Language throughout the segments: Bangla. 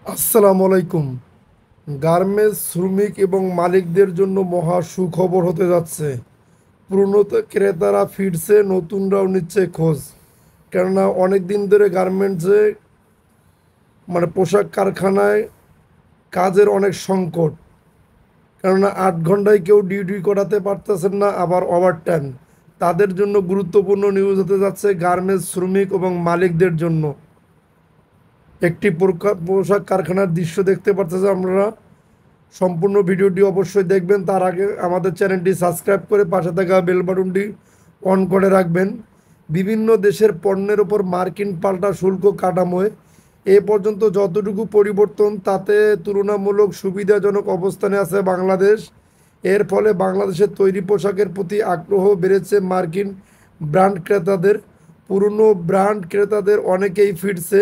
আসসালামু আলাইকুম। গার্মেন্টস শ্রমিক এবং মালিকদের জন্য মহা সুখবর হতে যাচ্ছে। পুরনো ক্রেতারা ফিরছে, নতুনরাও নিচ্ছে খোঁজ। কেননা অনেক দিন ধরে গার্মেন্টসে পোশাক কারখানায় কাজের অনেক সংকট। কেননা 8 ঘন্টায় কেউ ডিউটি করাতে পারতেছেন না, আবার ওভারটাইম। তাদের জন্য গুরুত্বপূর্ণ নিউজ হতে যাচ্ছে গার্মেন্টস শ্রমিক এবং মালিকদের জন্য। একটি পোশাক কারখানার দৃশ্য দেখতে পারতেছে আপনারা। সম্পূর্ণ ভিডিওটি অবশ্যই দেখবেন, তার আগে আমাদের চ্যানেলটি সাবস্ক্রাইব করে পাশে থাকা বেল বাটনটি অন করে রাখবেন। বিভিন্ন দেশের পণ্যের ওপর মার্কিন পাল্টা শুল্ক কাঠামোয় এ পর্যন্ত যতটুকু পরিবর্তন, তাতে তুলনামূলক সুবিধাজনক অবস্থানে আছে বাংলাদেশ। এর ফলে বাংলাদেশের তৈরি পোশাকের প্রতি আগ্রহ বেড়েছে মার্কিন ব্র্যান্ড ক্রেতাদের। পুরনো ব্র্যান্ড ক্রেতাদের অনেকেই ফিরছে।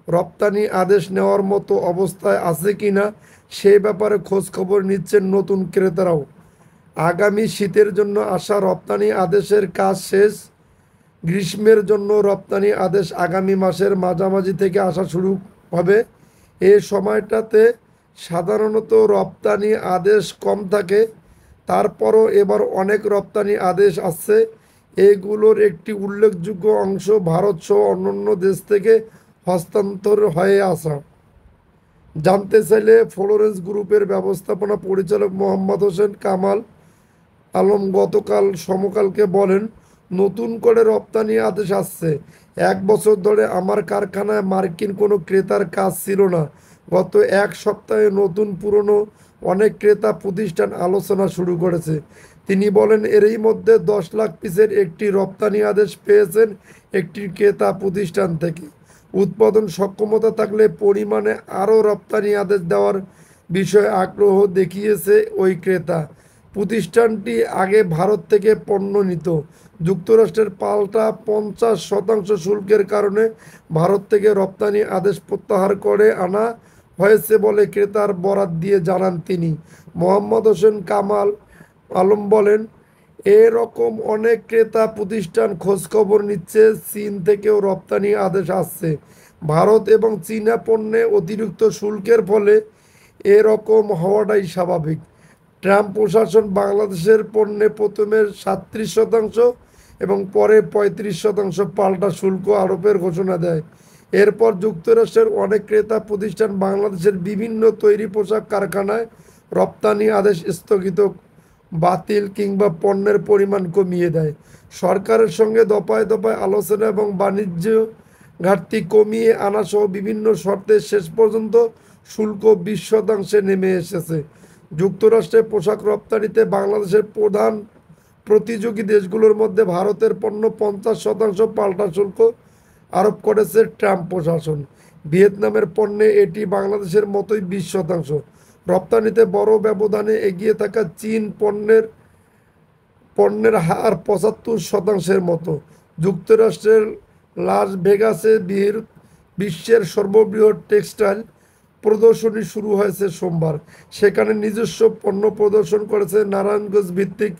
রপ্তানি আদেশ নেওয়ার মতো অবস্থায় আছে কিনা সেই ব্যাপারে খোঁজ খবর নিচ্ছেন নতুন ক্রেতারাও। আগামী শীতের জন্য আসা রপ্তানি আদেশের কাজ শেষ। গ্রীষ্মের জন্য রপ্তানি আদেশ আগামী মাসের মাঝামাঝি থেকে আসা শুরু হবে। এই সময়টাতে সাধারণত রপ্তানি আদেশ কম থাকে। তারপরও এবার অনেক রপ্তানি আদেশ আসছে। এগুলোর একটি উল্লেখযোগ্য অংশ ভারত সহ অন্যান্য দেশ থেকে হস্তান্তর হয়ে আসা। জানতে চাইলে ফ্লোরেন্স গ্রুপের ব্যবস্থাপনা পরিচালক মোহাম্মদ হোসেন কামাল আলম গতকাল সমকালকে বলেন, নতুন করে রপ্তানি আদেশ আসছে। 1 বছর ধরে আমার কারখানায় মার্কিন কোনো ক্রেতার কাজ ছিল না। গত 1 সপ্তাহে নতুন পুরনো অনেক ক্রেতা প্রতিষ্ঠান আলোচনা শুরু করেছে। তিনি বলেন, এরই মধ্যে 10 লাখ পিসের একটি রপ্তানি আদেশ পেয়েছেন একটি ক্রেতা প্রতিষ্ঠান থেকে। উৎপাদন সক্ষমতা থাকলে পরিমাণে আরও রপ্তানি আদেশ দেওয়ার বিষয়ে আগ্রহ দেখিয়েছে ওই ক্রেতা। প্রতিষ্ঠানটি আগে ভারত থেকে পণ্য নিত। যুক্তরাষ্ট্রের পাল্টা 50% শুল্কের কারণে ভারত থেকে রপ্তানি আদেশ প্রত্যাহার করে আনা হয়েছে বলে ক্রেতার বরাত দিয়ে জানান তিনি। মোহাম্মদ হোসেন কামাল আলম বলেন, এরকম অনেক ক্রেতা প্রতিষ্ঠান খোঁজখবর নিচ্ছে। চীন থেকেও রপ্তানি আদেশ আসছে। ভারত এবং চীনা পণ্যে অতিরিক্ত শুল্কের ফলে এরকম হওয়াটাই স্বাভাবিক। ট্রাম্প প্রশাসন বাংলাদেশের পণ্যে প্রথমে 37% এবং পরে 35% পাল্টা শুল্ক আরোপের ঘোষণা দেয়। এরপর যুক্তরাষ্ট্রের অনেক ক্রেতা প্রতিষ্ঠান বাংলাদেশের বিভিন্ন তৈরি পোশাক কারখানায় রপ্তানি আদেশ স্থগিত, বাতিল কিংবা পণ্যের পরিমাণ কমিয়ে দেয়। সরকারের সঙ্গে দফায় দফায় আলোচনা এবং বাণিজ্য ঘাটতি কমিয়ে আনা সহ বিভিন্ন শর্তে শেষ পর্যন্ত শুল্ক 20% নেমে এসেছে। যুক্তরাষ্ট্রে পোশাক রপ্তানিতে বাংলাদেশের প্রধান প্রতিযোগী দেশগুলোর মধ্যে ভারতের পণ্য 50% পাল্টা শুল্ক আরোপ করেছে ট্রাম্প প্রশাসন। ভিয়েতনামের পণ্যে এটি বাংলাদেশের মতোই 20%। রপ্তানিতে বড় ব্যবধানে এগিয়ে থাকা চীন পণ্যের পণ্যের হার 75%-এর মতো। যুক্তরাষ্ট্রের লাস ভেগাসে বিশ্বের সর্ববৃহৎ টেক্সটাইল প্রদর্শনী শুরু হয়েছে সোমবার। সেখানে নিজস্ব পণ্য প্রদর্শন করেছে নারায়ণগঞ্জ ভিত্তিক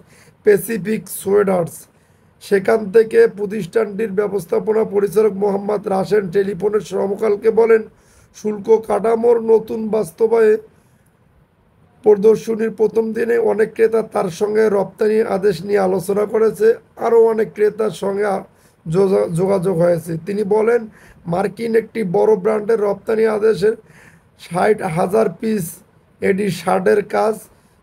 প্যাসিফিক সোয়েডার্স। সেখান থেকে প্রতিষ্ঠানটির ব্যবস্থাপনা পরিচালক মোহাম্মদ রাশেন টেলিফোনের সমকালকে বলেন, শুল্ক কাঠামোর নতুন বাস্তবায়নে প্রদর্শনীর প্রথম দিনে অনেক ক্রেতা তার সঙ্গে রপ্তানি আদেশ নিয়ে আলোচনা করেছে। আরও অনেক ক্রেতার সঙ্গে যোগাযোগ হয়েছে। তিনি বলেন, মার্কিন একটি বড় ব্র্যান্ডের রপ্তানি আদেশের 60,000 পিস এডি শার্টের কাজ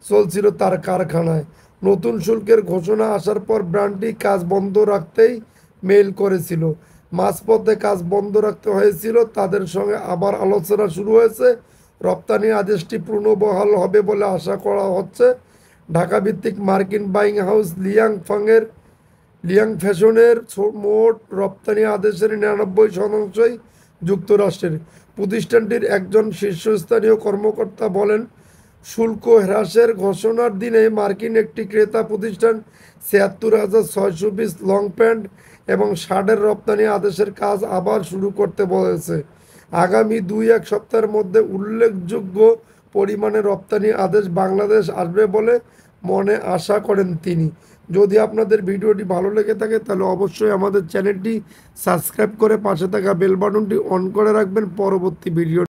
চলছিল তার কারখানায়। নতুন শুল্কের ঘোষণা আসার পর ব্র্যান্ডটি কাজ বন্ধ রাখতেই মেইল করেছিল। মাঝপথে কাজ বন্ধ রাখতে হয়েছিল। তাদের সঙ্গে আবার আলোচনা শুরু হয়েছে। রপ্তানি আদেশটি পুনর্বহাল হবে বলে আশা করা হচ্ছে। ঢাকা ভিত্তিক মার্কিন বাইং হাউস লিয়াং ফ্যাশনের মোট রপ্তানি আদেশের 99%ই যুক্তরাষ্ট্রের। প্রতিষ্ঠানটির একজন শীর্ষস্থানীয় কর্মকর্তা বলেন, শুল্ক হ্রাসের ঘোষণার দিনে মার্কিন একটি ক্রেতা প্রতিষ্ঠান 76,600 পিস লং প্যান্ট এবং শার্টের রপ্তানি আদেশের কাজ আবার শুরু করতে বলেছে। আগামী 2-1 সপ্তাহের মধ্যে উল্লেখযোগ্য পরিমাণে রপ্তানি আদেশ বাংলাদেশ আসবে বলে আশা করেন তিনি। যদি আপনাদের ভিডিওটি ভালো লেগে থাকে তাহলে অবশ্যই আমাদের চ্যানেলটি সাবস্ক্রাইব করে পাশে থাকা বেল বাটনটি অন করে রাখবেন পরবর্তী ভিডিও